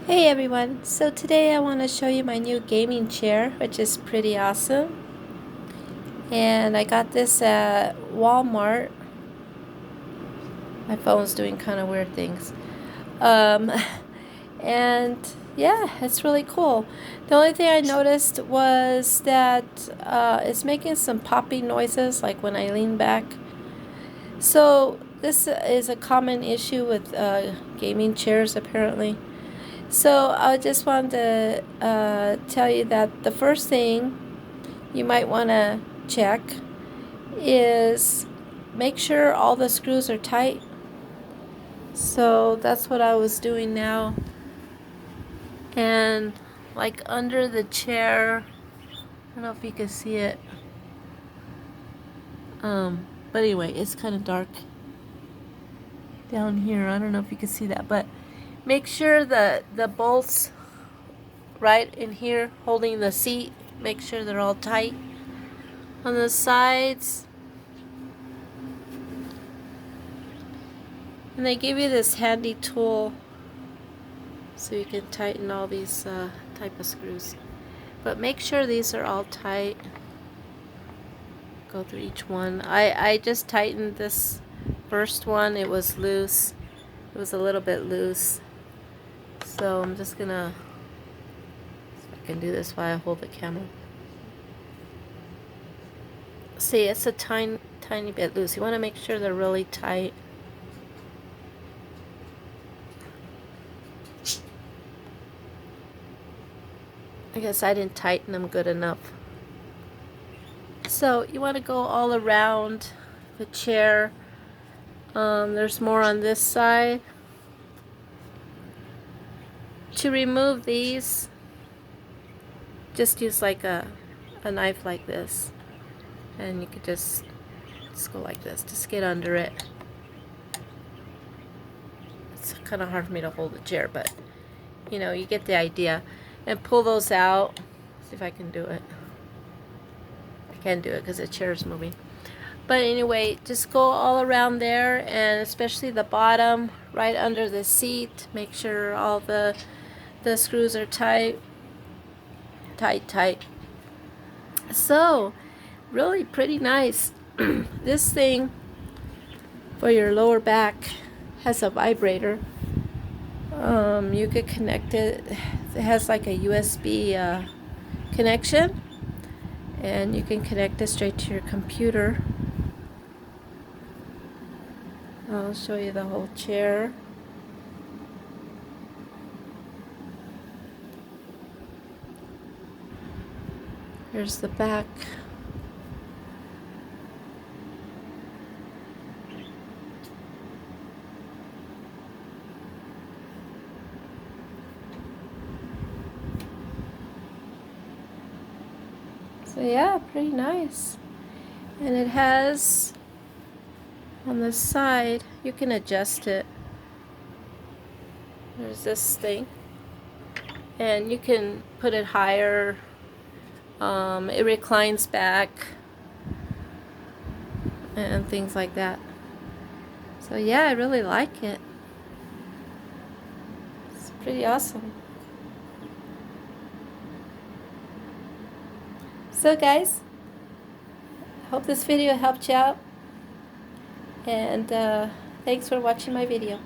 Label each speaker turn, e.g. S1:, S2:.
S1: Hey everyone, so today I want to show you my new gaming chair, which is pretty awesome. And I got this at Walmart. My phone's doing kind of weird things. Um, and yeah, it's really cool. The only thing I noticed was that it's making some popping noises like when I lean back. So this is a common issue with gaming chairs apparently. So I just wanted to tell you that the first thing you might want to check is make sure all the screws are tight. So that's what I was doing now. And like under the chair, I don't know if you can see it. But anyway, it's kind of dark down here. I don't know if you can see that, but make sure the bolts right in here holding the seat, make sure they're all tight. On the sides, and they give you this handy tool so you can tighten all these type of screws. But make sure these are all tight. Go through each one. I just tightened this first one. It was loose. It was a little bit loose. So I'm just gonna see if I can do this while I hold the camera. See, it's a tiny bit loose. You want to make sure they're really tight. I guess I didn't tighten them good enough. So you want to go all around the chair. There's more on this side. To remove these, just use like a knife like this. And you could just go like this. Just get under it. It's kind of hard for me to hold the chair, but you know, you get the idea. And pull those out. See if I can do it. I can't do it because the chair is moving. But anyway, just go all around there, and especially the bottom, right under the seat. Make sure all the screws are tight. Tight. So, really pretty nice. This thing for your lower back has a vibrator. You could connect it. It has like a USB connection, and you can connect it straight to your computer. I'll show you the whole chair. Here's the back. So yeah, pretty nice. And it has on the side, you can adjust it. There's this thing, and you can put it higher. It reclines back and things like that. So yeah, I really like it. It's pretty awesome. So guys, hope this video helped you out, and thanks for watching my video.